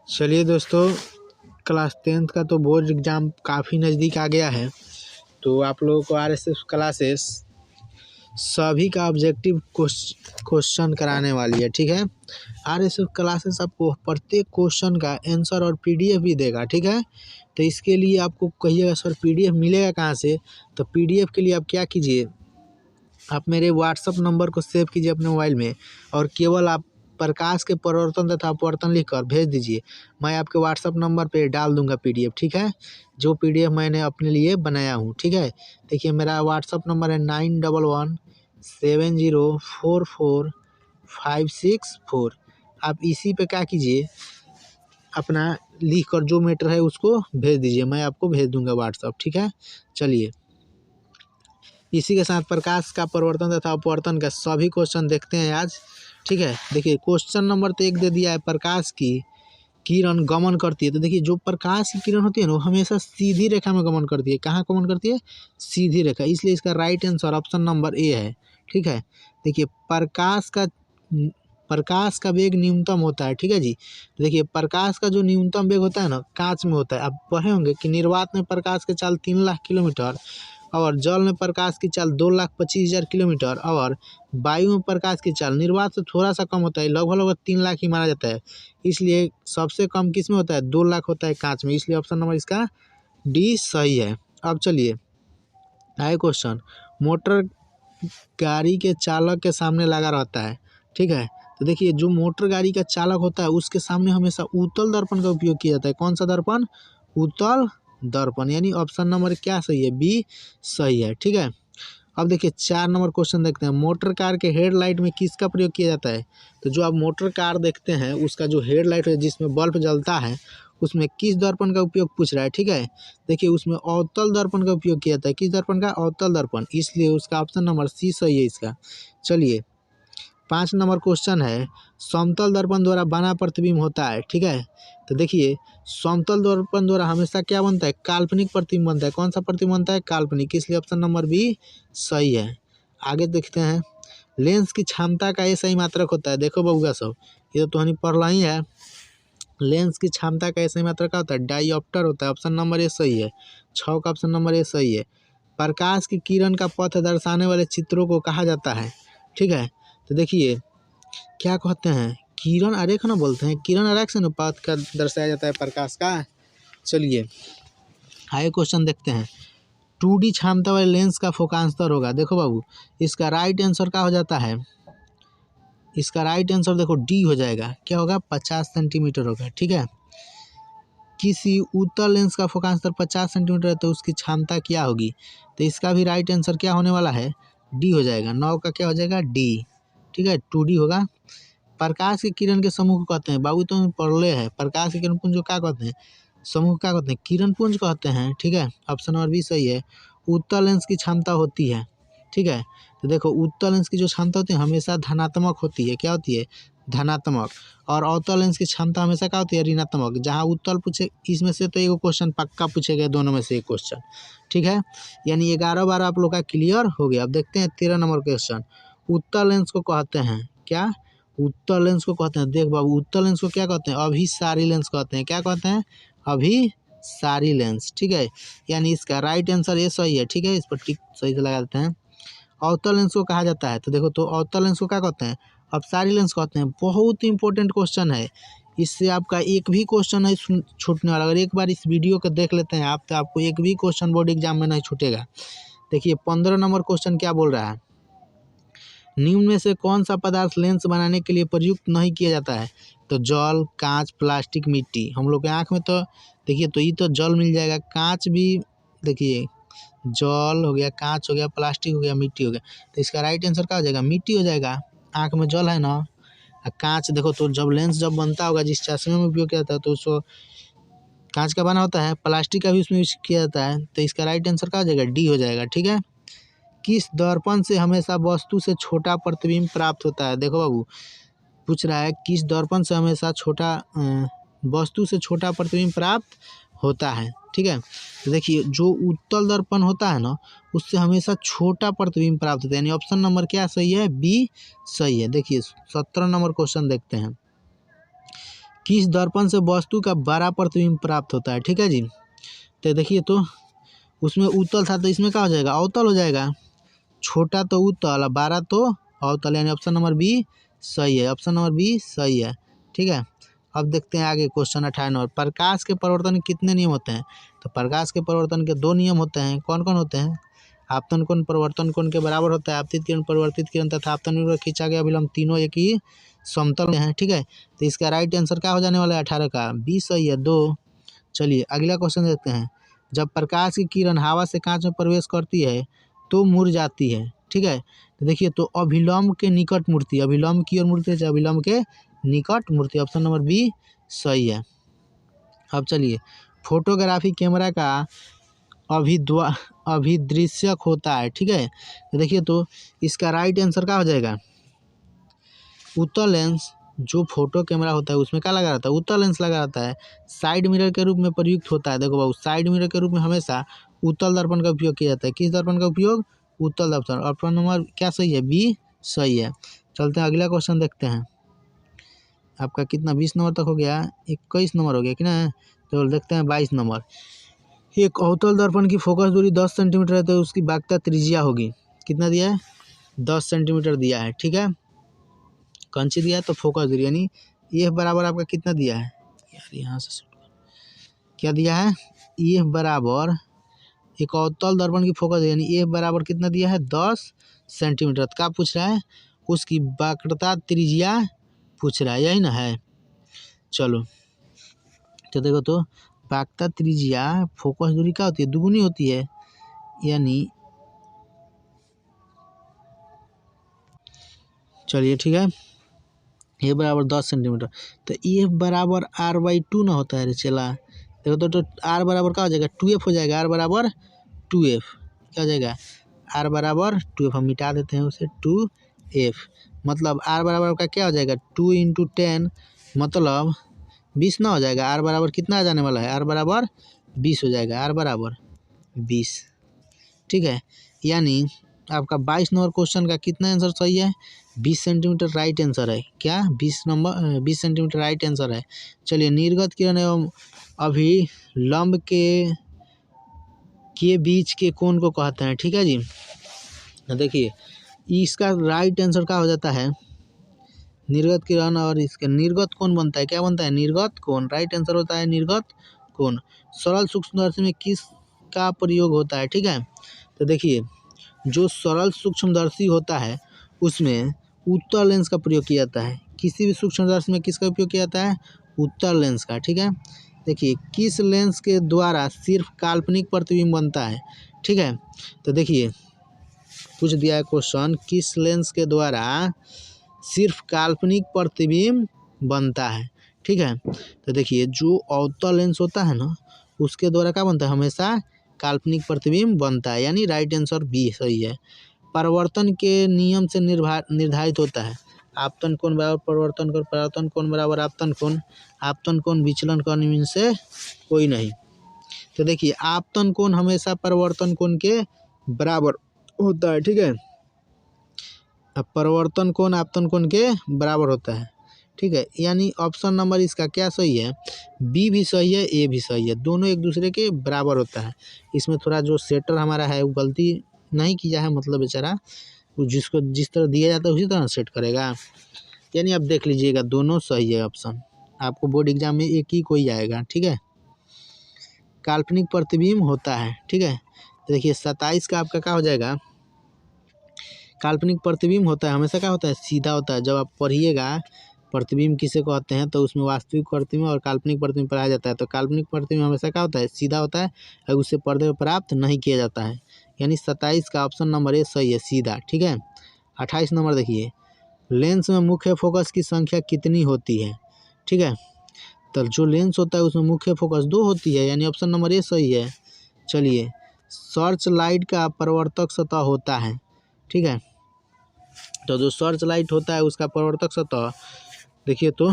चलिए दोस्तों, class 10th का तो बोर्ड एग्ज़ाम काफ़ी नज़दीक आ गया है। तो आप लोगों को आरएसएस क्लासेस सभी का ऑब्जेक्टिव क्वेश्चन कराने वाली है। ठीक है, आरएसएस क्लासेस आपको प्रत्येक क्वेश्चन का आंसर और पीडीएफ भी देगा। ठीक है, तो इसके लिए आपको कहिएगा सर पीडीएफ मिलेगा कहाँ से? तो पीडीएफ के लिए आप क्या कीजिए, आप मेरे व्हाट्सअप नंबर को सेव कीजिए अपने मोबाइल में और केवल आप प्रकाश के प्रवर्तन तथा अपवर्तन लिखकर भेज दीजिए। मैं आपके व्हाट्सअप नंबर पे डाल दूंगा पीडीएफ। ठीक है, जो पीडीएफ मैंने अपने लिए बनाया हूँ। ठीक है, देखिए मेरा व्हाट्सअप नंबर है 9117044564। आप इसी पे क्या कीजिए, अपना लिख कर जो मैटर है उसको भेज दीजिए, मैं आपको भेज दूंगा व्हाट्सअप। ठीक है, चलिए इसी के साथ प्रकाश का प्रवर्तन तथा अपवर्तन का सभी क्वेश्चन देखते हैं आज। ठीक है, देखिए क्वेश्चन नंबर तो 1 दे दिया है, प्रकाश की किरण गमन करती है। तो देखिए जो प्रकाश की किरण होती है ना, वो हमेशा सीधी रेखा में गमन करती है। कहाँ गमन करती है? सीधी रेखा। इसलिए इसका right answer option number A है। ठीक है, देखिए प्रकाश का वेग न्यूनतम होता है। ठीक है जी, देखिए प्रकाश का जो न्यूनतम वेग होता है ना, कांच में होता है। आप पढ़े होंगे कि निर्वात में प्रकाश की चाल 3 लाख किलोमीटर और जल में प्रकाश की चाल 2,25,000 किलोमीटर और वायु में प्रकाश की चाल निर्वात से थोड़ा सा कम होता है, लगभग 3 लाख ही माना जाता है। इसलिए सबसे कम किस में होता है? 2 लाख होता है कांच में। इसलिए ऑप्शन नंबर इसका डी सही है। अब चलिए आए क्वेश्चन, मोटर गाड़ी के चालक के सामने लगा रहता है। ठीक है, तो देखिए जो मोटर गाड़ी का चालक होता है उसके सामने हमेशा उत्तल दर्पण का उपयोग किया जाता है। कौन सा दर्पण? उत्तल दर्पण। यानी ऑप्शन नंबर क्या सही है? बी सही है। ठीक है, अब देखिए 4 नंबर क्वेश्चन देखते हैं। मोटर कार के हेडलाइट में किसका प्रयोग किया जाता है? तो जो आप मोटर कार देखते हैं उसका जो हेडलाइट है जिसमें बल्ब जलता है, उसमें किस दर्पण का उपयोग पूछ रहा है। ठीक है, देखिए उसमें अवतल दर्पण का उपयोग किया जाता है। किस दर्पण का? अवतल दर्पण। इसलिए उसका ऑप्शन नंबर सी सही है इसका। चलिए 5 नंबर क्वेश्चन है, समतल दर्पण द्वारा बना प्रतिबिंब होता है। ठीक है, तो देखिए समतल दर्पण द्वारा हमेशा क्या बनता है? काल्पनिक प्रतिबिंब बनता है। कौन सा प्रतिबिंब बनता है? काल्पनिक। इसलिए ऑप्शन नंबर बी सही है। आगे देखते हैं, लेंस की क्षमता का ये सही मात्रक होता है। देखो बउआ सब, ये तो तुहनी पढ़ला ही है। लेंस की क्षमता का सही मात्रक क्या होता है? डायोप्टर होता है। ऑप्शन नंबर ए सही है। 6 का ऑप्शन नंबर ए सही है। प्रकाश की किरण का पथ दर्शाने वाले चित्रों को कहा जाता है। ठीक है, तो देखिए क्या कहते हैं? किरण आरेख ना बोलते हैं, किरण आरेख से पथ का दर्शाया जाता है प्रकाश का। चलिए आगे क्वेश्चन देखते हैं, 2D क्षमता वाले लेंस का फोकांतर होगा। देखो बाबू, इसका राइट आंसर क्या हो जाता है? इसका राइट आंसर देखो डी हो जाएगा। क्या होगा? 50 सेंटीमीटर होगा। ठीक है, किसी उत्तल लेंस का फोकांतर 50 सेंटीमीटर है तो उसकी क्षमता क्या होगी? तो इसका भी राइट आंसर क्या होने वाला है? डी हो जाएगा। 9 का क्या हो जाएगा? डी। ठीक है, 2D होगा। प्रकाश की किरण के समूह को कहते हैं। बाबू तो पढ़ले है, प्रकाश की किरण पुंज को क्या कहते हैं? समूह क्या कहते हैं? किरण पुंज कहते हैं। ठीक है, ऑप्शन नंबर बी सही है। उत्तल लेंस की क्षमता होती है। ठीक है, तो देखो उत्तल लेंस की जो क्षमता होती है हमेशा धनात्मक होती है। क्या होती है? धनात्मक। और अवतल लेंस की क्षमता हमेशा क्या होती है? ऋणात्मक। जहाँ उत्तल पूछे इसमें से तो एक क्वेश्चन पक्का पूछेगा, दोनों में से एक क्वेश्चन। ठीक है, यानी 11 आप लोग का क्लियर हो गया। अब देखते हैं 13 नंबर क्वेश्चन, उत्तल लेंस को कहते हैं क्या? उत्तल लेंस को कहते हैं, देख बाबू उत्तल लेंस को क्या कहते हैं? अभिसारी लेंस कहते हैं। क्या कहते हैं? अभिसारी लेंस। ठीक है, यानी इसका राइट आंसर ये सही है। ठीक है, इस पर टिक सही से लगा देते हैं। अवतल लेंस को कहा जाता है, तो देखो तो अवतल लेंस को क्या कहते हैं? अपसारी लेंस कहते हैं। बहुत इंपॉर्टेंट क्वेश्चन है, इससे आपका एक भी क्वेश्चन नहीं छूटने वाला। अगर एक बार इस वीडियो को देख लेते हैं आप, तो आपको एक भी क्वेश्चन बोर्ड एग्जाम में नहीं छूटेगा। देखिए 15 नंबर क्वेश्चन क्या बोल रहा है, निम्न में से कौन सा पदार्थ लेंस बनाने के लिए प्रयुक्त नहीं किया जाता है? तो जल, कांच, प्लास्टिक, मिट्टी। हम लोग के आँख में तो देखिए तो ये तो जल मिल जाएगा, कांच भी देखिए जल हो गया, कांच हो गया, प्लास्टिक हो गया, मिट्टी हो गया। तो इसका राइट आंसर क्या हो जाएगा? मिट्टी हो जाएगा। आँख में जल है ना, कांच देखो तो जब लेंस जब बनता होगा जिस चश्मे में उपयोग किया जाता है तो उसको कांच का बना होता है, प्लास्टिक का भी उसमें यूज किया जाता है। तो इसका राइट आंसर क्या हो जाएगा? डी हो जाएगा। ठीक है, किस दर्पण से हमेशा वस्तु से छोटा प्रतिबिंब प्राप्त होता है? देखो बाबू पूछ रहा है किस दर्पण से हमेशा वस्तु से छोटा प्रतिबिंब प्राप्त होता है। ठीक है, तो देखिए जो उत्तल दर्पण होता है ना, उससे हमेशा छोटा प्रतिबिंब प्राप्त होता है। यानी ऑप्शन नंबर क्या सही है? बी सही है। देखिए 17 नंबर क्वेश्चन देखते हैं, किस दर्पण से वस्तु का बड़ा प्रतिबिंब प्राप्त होता है, ठीक है जी। तो देखिए तो उसमें उत्तल था तो इसमें क्या हो जाएगा, अवतल हो जाएगा। छोटा तो उत्तल और बड़ा तो अवतल, यानी ऑप्शन नंबर बी सही है, ऑप्शन नंबर बी सही है, ठीक है। अब देखते हैं आगे क्वेश्चन 58 नंबर, प्रकाश के परिवर्तन के कितने नियम होते हैं। तो प्रकाश के परिवर्तन के 2 नियम होते हैं, कौन कौन होते हैं। आपतन कोण परिवर्तन कोण के बराबर होता है, आपतित किरण परिवर्तित किरण तथा आपतन विभव खींचा गया अभिलंब तीनों एक ही समतल में है, ठीक है। तो इसका राइट आंसर क्या हो जाने वाला है, 18 का बी सही है 2। चलिए अगला क्वेश्चन देखते हैं, जब प्रकाश की किरण हवा से कांच में प्रवेश करती है तो मुड़ जाती है, ठीक है। तो देखिए तो अभिलंब के निकट मुड़ती है, अभिलंब की ओर मुड़ती है, अभिलंब के निकट मूर्ति, ऑप्शन नंबर बी सही है। अब चलिए फोटोग्राफी कैमरा का अभिदृश्यक होता है, ठीक है। तो देखिए तो इसका राइट आंसर क्या हो जाएगा, उत्तल लेंस। जो फोटो कैमरा होता है उसमें क्या लगा रहता है, उत्तल लेंस लगा रहता है, साइड मिरर के रूप में प्रयुक्त होता है। देखो बाबू साइड मिरर के रूप में हमेशा उत्तल दर्पण का उपयोग किया जाता है। किस दर्पण का उपयोग, उत्तल दर्पण। ऑप्शन नंबर क्या सही है, बी सही है। चलते हैं अगला क्वेश्चन देखते हैं, आपका कितना 20 नंबर तक हो गया, 21 नंबर हो गया कि ना। तो देखते हैं 22 नंबर, एक अवतल दर्पण की फोकस दूरी 10 सेंटीमीटर है तो उसकी वाक्यता त्रिज्या होगी, कितना दिया है, 10 सेंटीमीटर दिया है, ठीक है। कंची दिया है तो फोकस दूरी यानी ये बराबर आपका कितना दिया है यार, यहाँ से क्या दिया है, ये बराबर एक अवतल दर्पण की फोकस यानी ये बराबर कितना दिया है, 10 सेंटीमीटर। क्या पूछ रहा है, उसकी वक्रता त्रिज्या पूछ रहा है, यही ना है। चलो तो देखो तो वक्रता त्रिज्या फोकस दूरी क्या होती है, दुगुनी होती है, यानी चलिए ठीक है, ये बराबर 10 सेंटीमीटर। तो ये बराबर r/2 ना होता है रे चला। देखो तो r बराबर क्या हो जाएगा, 2f हो जाएगा, r बराबर 2f क्या हो जाएगा, r बराबर 2f, हम मिटा देते हैं उसे, 2f मतलब r बराबर का क्या हो जाएगा, 2 × 10 मतलब 20 ना हो जाएगा। r बराबर कितना आ जाने वाला है, r बराबर 20 हो जाएगा, r बराबर 20, ठीक है। यानी आपका 22 नंबर क्वेश्चन का कितना आंसर सही है, 20 सेंटीमीटर राइट आंसर है, क्या 20 सेंटीमीटर राइट आंसर है। चलिए निर्गत किरण एवं अभिलंब के बीच के कोण को कहते हैं, ठीक है जी। देखिए इसका राइट आंसर क्या हो जाता है, निर्गत किरण और इसका निर्गत कोण बनता है, क्या बनता है, निर्गत कोण, राइट आंसर होता है निर्गत कोण। सरल सूक्ष्मदर्शी में किस का प्रयोग होता है, ठीक है। तो देखिए जो सरल सूक्ष्मदर्शी होता है उसमें उत्तल लेंस का प्रयोग किया जाता है। किसी भी सूक्ष्मदर्शी में किसका उपयोग किया जाता है, उत्तल लेंस का, ठीक है। देखिए किस लेंस के द्वारा सिर्फ काल्पनिक प्रतिबिंब बनता है, ठीक है। तो देखिए कुछ दिया है क्वेश्चन, किस लेंस के द्वारा सिर्फ काल्पनिक प्रतिबिंब बनता है, ठीक है। तो देखिए जो अवतल लेंस होता है ना उसके द्वारा क्या बनता है, हमेशा काल्पनिक प्रतिबिंब बनता है, यानी राइट आंसर बी सही है। परिवर्तन के नियम से निर्धारित होता है, आपतन कोण बराबर परिवर्तन कोण, परिवर्तन कोण बराबर आपतन कोण विचलन का नियम से कोई नहीं। तो देखिए आपतन कोण हमेशा परिवर्तन कोण के बराबर होता है, ठीक है। अब परिवर्तन कोण आपतन कोण के बराबर होता है, ठीक है। यानी ऑप्शन नंबर इसका क्या सही है, बी भी सही है, ए भी सही है, दोनों एक दूसरे के बराबर होता है। इसमें थोड़ा जो सेटर हमारा है वो गलती नहीं किया है, मतलब बेचारा जिसको जिस तरह दिया जाता है उसी तरह सेट करेगा, यानी आप देख लीजिएगा दोनों सही है ऑप्शन, आपको बोर्ड एग्जाम में एक ही कोई आएगा, ठीक है। काल्पनिक प्रतिबिंब होता है, ठीक है। तो देखिए 27 का आपका क्या हो जाएगा, काल्पनिक प्रतिबिंब होता है हमेशा क्या होता है, सीधा होता है। जब आप पढ़िएगा प्रतिबिंब किसे कहते हैं तो उसमें वास्तविक प्रतिबिंब और काल्पनिक प्रतिबिंब पढ़ाया जाता है। तो काल्पनिक प्रतिबिंब हमेशा क्या होता है, सीधा होता है और उससे पर्दे पर प्राप्त नहीं किया जाता है, यानी 27 का ऑप्शन नंबर ए सही है, सीधा, ठीक है। 28 नंबर देखिए, लेंस में मुख्य फोकस की संख्या कितनी होती है, ठीक है। तो जो लेंस होता है उसमें मुख्य फोकस 2 होती है, यानी ऑप्शन नंबर ए सही है। चलिए सर्च लाइट का परावर्तक सतह होता है, ठीक है। तो जो सर्च लाइट होता है उसका परावर्तक सतह देखिए तो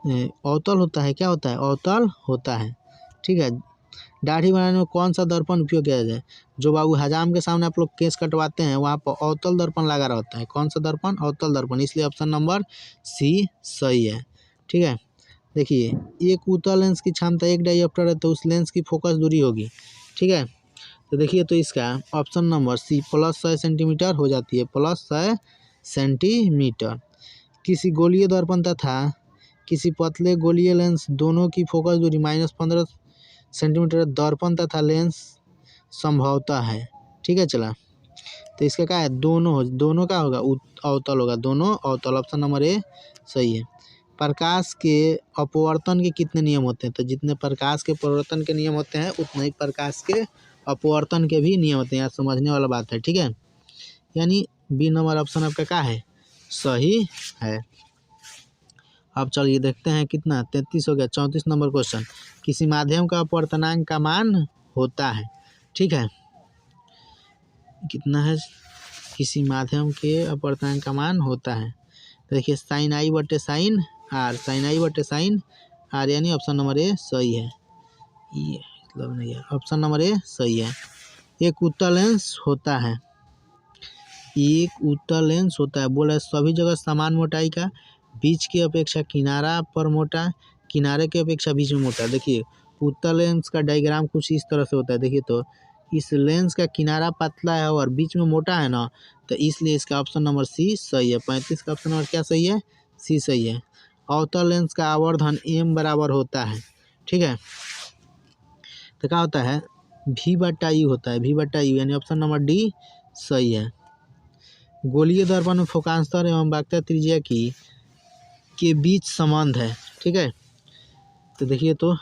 अवतल होता है, क्या होता है, अवतल होता है, ठीक है। दाढ़ी बनाने में कौन सा दर्पण उपयोग किया जाए, जो बाबू हजाम के सामने आप लोग केस कटवाते हैं वहाँ पर अवतल दर्पण लगा रहता है, कौन सा दर्पण, अवतल दर्पण, इसलिए ऑप्शन नंबर सी सही है। ठीक है। देखिए एक उत्तल लेंस की क्षमता 1 डायोप्टर है तो उस लेंस की फोकस दूरी होगी, ठीक है। तो देखिए तो इसका ऑप्शन नंबर सी +100 सेंटीमीटर हो जाती है, +100 सेंटीमीटर। किसी गोलीय दर्पण तथा किसी पतले गोलीय लेंस दोनों की फोकस दूरी -15 सेंटीमीटर दर्पण तथा लेंस संभवतः है, ठीक है। चला तो इसका क्या है, दोनों का होगा अवतल होगा, दोनों अवतल, ऑप्शन नंबर ए सही है। प्रकाश के अपवर्तन के कितने नियम होते हैं, तो जितने प्रकाश के परिवर्तन के नियम होते हैं उतने ही प्रकाश के अपवर्तन के भी नियम होते हैं, यहाँ समझने वाला बात है, ठीक है। यानी बी नंबर ऑप्शन आपका क्या है, सही है। अब चलिए देखते हैं कितना 33 हो गया। 34 नंबर क्वेश्चन, किसी माध्यम का अपवर्तनांक का मान होता है, ठीक है। कितना है, किसी माध्यम के अपवर्तनांक का मान होता है, देखिए साइन आई बटे साइन आर, साइन आई बटे साइन आर, यानी ऑप्शन नंबर ए सही है। ये मतलब नहीं है, ऑप्शन नंबर ए सही है। एक उत्तल लेंस होता है, एक उत्तल लेंस होता है, बोला सभी जगह समान मोटाई का, बीच की अपेक्षा किनारा पर मोटा, किनारे की अपेक्षा बीच में मोटा। देखिए उत्तल लेंस का डायग्राम कुछ इस तरह से होता है, देखिए तो इस लेंस का किनारा पतला है और बीच में मोटा है ना, तो इसलिए इसका ऑप्शन नंबर सी सही है। 35 का ऑप्शन नंबर क्या सही है, सी सही है। अवतल लेंस का आवर्धन m बराबर होता है, ठीक है। तो क्या होता है, v/u होता है, v/u, यानी ऑप्शन नंबर डी सही है। गोलीय दर्पण में फोकांतर एवं वक्रता त्रिज्या के बीच संबंध है, ठीक है। तो देखिए तो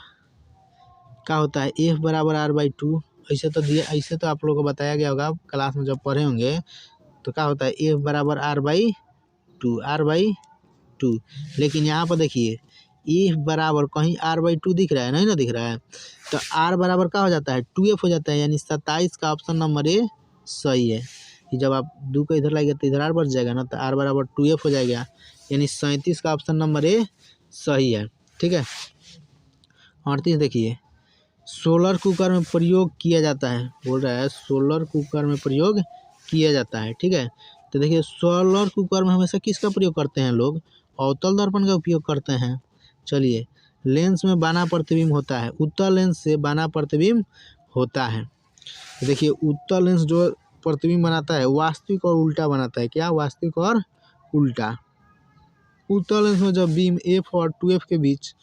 क्या होता है, F बराबर r/2, ऐसे तो आप लोगों को बताया गया होगा क्लास में जब पढ़े होंगे। तो क्या होता है, F बराबर r/2, लेकिन यहाँ पर देखिए F बराबर कहीं r/2 दिख रहा है, नहीं ना दिख रहा है, तो r बराबर क्या हो जाता है, 2f हो जाता है, यानी 27 का ऑप्शन नंबर ए सही है। कि जब आप 2 को इधर लाएंगे तो इधर r बढ़ जाएगा ना, तो r बराबर 2f हो जाएगा, यानी 37 का ऑप्शन नंबर ए सही है, ठीक है। 38 देखिए, सोलर कुकर में प्रयोग किया जाता है, बोल रहा है सोलर कुकर में प्रयोग किया जाता है, ठीक है। तो देखिए सोलर कुकर में हमेशा किसका प्रयोग करते हैं लोग, अवतल दर्पण का उपयोग करते हैं। चलिए, लेंस में बाना प्रतिबिंब होता है, उत्तल लेंस से बाना प्रतिबिंब होता है। तो देखिए उत्तल लेंस जो प्रतिबिंब बनाता है वास्तविक और उल्टा बनाता है, क्या, वास्तविक और उल्टा। उत्तल लेंस में जब बीम f और 2f के बीच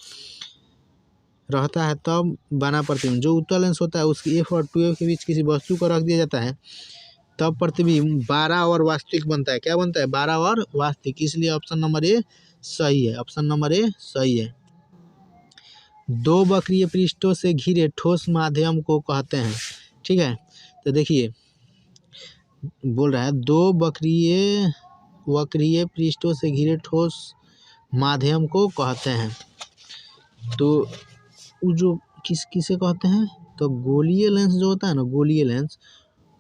रहता है तब बाना प्रतिबिंब, जो उत्तल लेंस होता है उसकी f और 2f के बीच किसी वस्तु को रख दिया जाता है तब प्रतिबिंब 12 और वास्तविक बनता है, क्या बनता है, 12 और वास्तविक, इसलिए ऑप्शन नंबर ए सही है, ऑप्शन नंबर ए सही है। दो वक्रीय पृष्ठों से घिरे ठोस माध्यम को कहते हैं, ठीक है। तो देखिए बोल रहा है दो वक्रीय पृष्ठों से घिरे ठोस माध्यम को कहते हैं, तो वो जो किसे कहते हैं, तो गोलीय लेंस जो होता है ना, गोलीय लेंस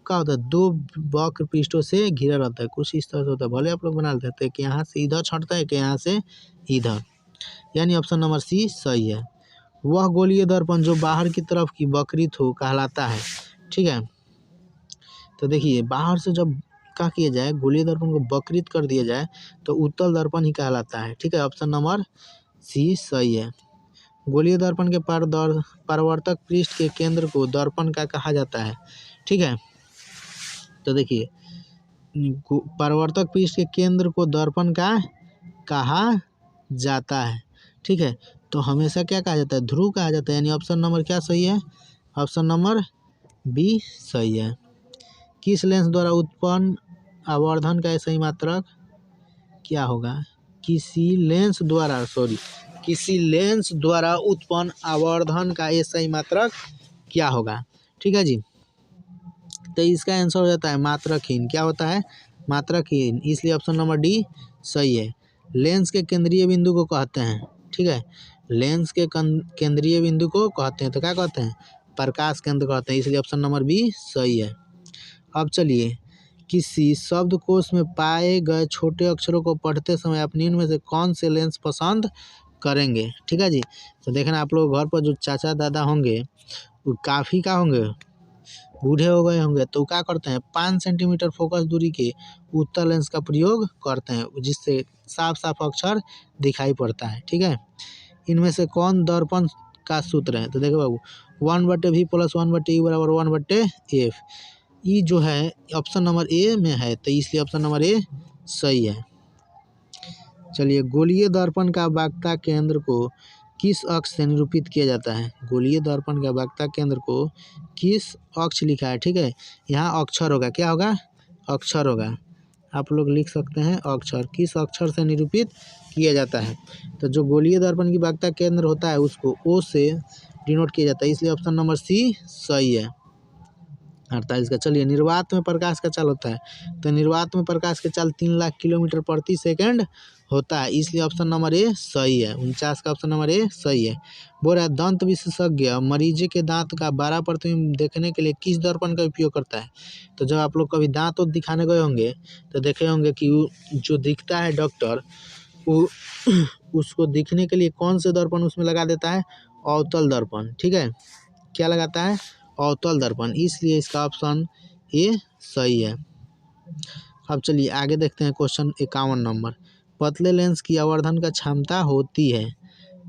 क्या होता है, दो वक्र पृष्ठों से घिरा रहता है, कुछ इस तरह से होता है, भले आप लोग बना लेते हैं कि यहाँ से इधर छटता है कि यहाँ से इधर, यानी ऑप्शन नंबर सी सही है। वह गोलीय दर्पण जो बाहर की तरफ की वक्रित हो कहलाता है, ठीक है। तो देखिए बाहर से जब क्या किया जाए, गोलीय दर्पण को वक्रित कर दिया जाए तो उत्तल दर्पण ही कहलाता है, ठीक है, ऑप्शन नंबर सी सही है। गोलीय दर्पण के परावर्तक पृष्ठ के केंद्र को दर्पण का कहा जाता है, ठीक है। तो देखिए परावर्तक पृष्ठ के केंद्र को दर्पण का कहा जाता है, ठीक है। तो हमेशा क्या कहा जाता है, ध्रुव कहा जाता है, यानी ऑप्शन नंबर क्या सही है, ऑप्शन नंबर बी सही है। किस लेंस द्वारा उत्पन्न आवर्धन का सही मात्रक क्या होगा, किसी लेंस द्वारा उत्पन्न आवर्धन का ये सही मात्रक क्या होगा, ठीक है जी। तो इसका आंसर हो जाता है मात्रकहीन, क्या होता है, मात्रकहीन, इसलिए ऑप्शन नंबर डी सही है। लेंस के केंद्रीय बिंदु को कहते हैं, ठीक है, लेंस के केंद्रीय बिंदु को कहते हैं, तो क्या कहते हैं, प्रकाश केंद्र कहते हैं, इसलिए ऑप्शन नंबर बी सही है। अब चलिए, किसी शब्दकोश में पाए गए छोटे अक्षरों को पढ़ते समय आप निम्न में से कौन से लेंस पसंद करेंगे, ठीक है जी। तो देखना आप लोग घर पर जो चाचा दादा होंगे वो काफ़ी क्या होंगे, बूढ़े हो गए होंगे तो क्या करते हैं 5 सेंटीमीटर फोकस दूरी के उत्तल लेंस का प्रयोग करते हैं, जिससे साफ साफ अक्षर दिखाई पड़ता है। ठीक है, इनमें से कौन दर्पण का सूत्र है? तो देखो बाबू 1/v + 1/u = 1/f। ये जो है ऑप्शन नंबर ए में है, तो इसलिए ऑप्शन नंबर ए सही है। चलिए, गोलीय दर्पण का वक्रता केंद्र को किस अक्ष से निरूपित किया जाता है? गोलीय दर्पण का वक्रता केंद्र को किस अक्ष लिखा है? ठीक है, यहाँ अक्षर होगा, क्या होगा? अक्षर होगा। आप लोग लिख सकते हैं अक्षर। किस अक्षर से निरूपित किया जाता है? तो जो गोलीय दर्पण की वक्रता केंद्र होता है उसको ओ से डिनोट किया जाता है, इसलिए ऑप्शन नंबर सी सही है। 48 का। चलिए, निर्वात में प्रकाश का चाल होता है, तो निर्वात में प्रकाश का चाल 3 लाख किलोमीटर प्रति सेकंड होता है, इसलिए ऑप्शन नंबर ए सही है। 49 का ऑप्शन नंबर ए सही है। बोल रहा है दंत विशेषज्ञ मरीज के दांत का 12 प्रतिबिंब देखने के लिए किस दर्पण का उपयोग करता है? तो जब आप लोग कभी दांत दिखाने गए होंगे तो देखे होंगे कि जो दिखता है डॉक्टर, वो उसको दिखने के लिए कौन से दर्पण उसमें लगा देता है? अवतल दर्पण। ठीक है, क्या लगाता है? अवतल दर्पण, इसलिए इसका ऑप्शन ए सही है। अब चलिए आगे देखते हैं क्वेश्चन 51 नंबर। पतले लेंस की आवर्धन का क्षमता होती है।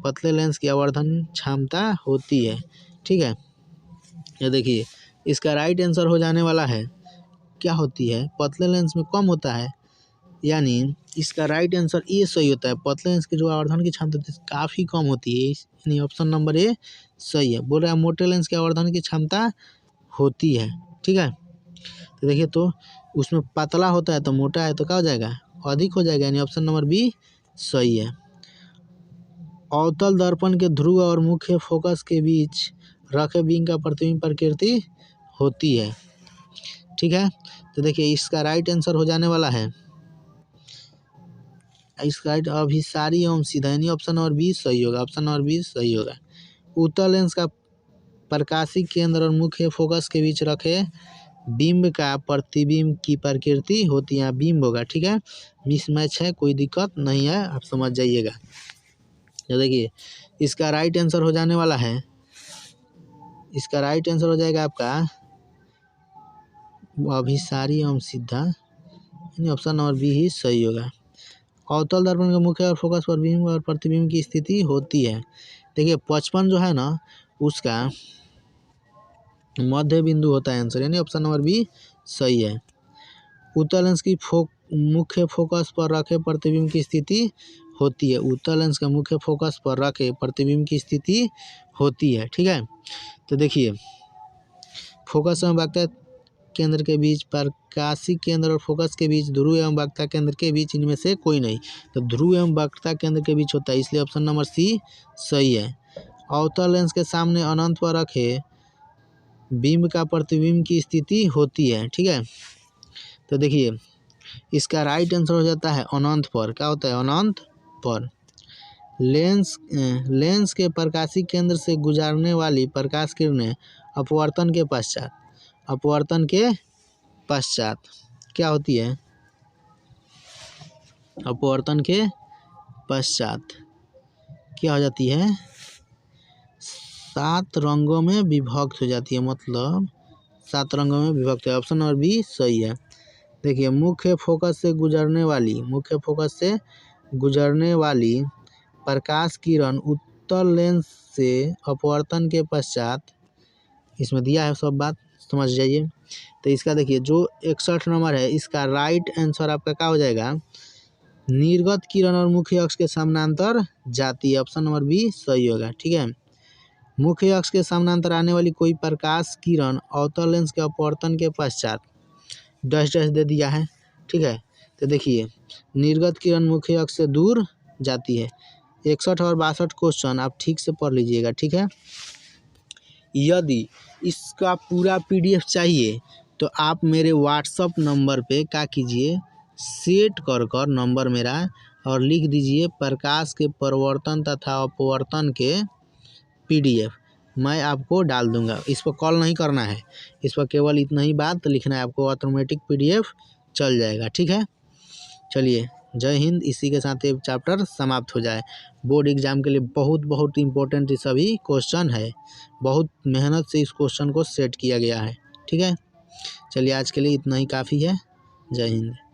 पतले लेंस की आवर्धन क्षमता होती है। ठीक है, ये देखिए इसका राइट आंसर हो जाने वाला है। क्या होती है? पतले लेंस में कम होता है, यानी इसका राइट आंसर ये सही होता है। पतले लेंस की जो आवर्धन की क्षमता काफ़ी कम होती है, यानी ऑप्शन नंबर ए सही है। बोल रहा है मोटे लेंस की आवर्धन की क्षमता होती है। ठीक है, तो देखिए तो उसमें पतला होता है तो मोटा है तो क्या हो जाएगा? अधिक हो जाएगा, यानी ऑप्शन नंबर बी सही है। अवतल दर्पण के ध्रुव और मुख्य फोकस के बीच रखे बीम का प्रतिबिंब प्रकृति होती है। ठीक है, तो देखिए इसका राइट आंसर हो जाने वाला है, इसका राइट अभिसारी एवं सीधा, यानी ऑप्शन नंबर बी सही होगा। ऑप्शन नंबर बी सही होगा। उत्तल लेंस का प्रकाशिक केंद्र और मुख्य फोकस के बीच रखे बिंब का प्रतिबिंब की प्रकृति होती है, बिंब होगा। ठीक है, मिसमैच है, कोई दिक्कत नहीं है, आप समझ जाइएगा। तो देखिए इसका राइट आंसर हो जाने वाला है, इसका राइट आंसर हो जाएगा आपका अभिसारी एवं सीधा, यानी ऑप्शन नंबर बी ही सही होगा। अवतल दर्पण के मुख्य और फोकस पर बिंब और प्रतिबिंब की स्थिति होती है। देखिए 55 जो है ना, उसका मध्य बिंदु होता है आंसर, यानी ऑप्शन नंबर बी सही है। उत्तल लेंस की मुख्य फोकस पर रखे प्रतिबिंब की स्थिति होती है। उत्तल लेंस का मुख्य फोकस पर रखे प्रतिबिंब की स्थिति होती है। ठीक है, तो देखिए फोकस एवं वक्रता केंद्र के बीच, प्रकाशिक केंद्र और फोकस के बीच, ध्रुव एवं वक्रता केंद्र के बीच, इनमें से कोई नहीं, तो ध्रुव एवं वक्रता केंद्र के बीच होता है, इसलिए ऑप्शन नंबर सी सही है। अवतल लेंस के सामने अनंत पर रखे बिंब का प्रतिबिंब की स्थिति होती है। ठीक है, तो देखिए इसका राइट आंसर हो जाता है अनंत पर। क्या होता है? अनंत पर। लेंस के प्रकाशिक केंद्र से गुजरने वाली प्रकाश किरणें अपवर्तन के पश्चात, अपवर्तन के पश्चात क्या होती है? अपवर्तन के पश्चात क्या हो जाती है? 7 रंगों में विभक्त हो जाती है, मतलब 7 रंगों में विभक्त है। ऑप्शन नंबर बी सही है। देखिए मुख्य फोकस से गुजरने वाली प्रकाश किरण उत्तल लेंस से अपवर्तन के पश्चात, इसमें दिया है सब बात, समझ जाइए। तो इसका देखिए जो 61 नंबर है, इसका राइट आंसर आपका क्या हो जाएगा? निर्गत किरण और मुख्य अक्ष के समानांतर जाती है, ऑप्शन नंबर बी सही होगा। ठीक है, मुख्य अक्ष के समानांतर आने वाली कोई प्रकाश किरण अवतल लेंस के अपवर्तन के पश्चात डैश डैश दे दिया है। ठीक है, तो देखिए निर्गत किरण मुख्य अक्ष से दूर जाती है। 61 और 62 क्वेश्चन आप ठीक से पढ़ लीजिएगा। ठीक है, यदि इसका पूरा PDF चाहिए तो आप मेरे WhatsApp नंबर पे क्या कीजिए, सेट कर नंबर मेरा और लिख दीजिए प्रकाश के परिवर्तन तथा अपवर्तन के PDF, मैं आपको डाल दूंगा। इस पर कॉल नहीं करना है, इस पर केवल इतना ही बात लिखना है आपको, ऑटोमेटिक PDF चल जाएगा। ठीक है, चलिए जय हिंद। इसी के साथ ये चैप्टर समाप्त हो जाए। बोर्ड एग्जाम के लिए बहुत इंपॉर्टेंट सभी क्वेश्चन है, बहुत मेहनत से इस क्वेश्चन को सेट किया गया है। ठीक है। चलिए आज के लिए इतना ही काफ़ी है। जय हिंद।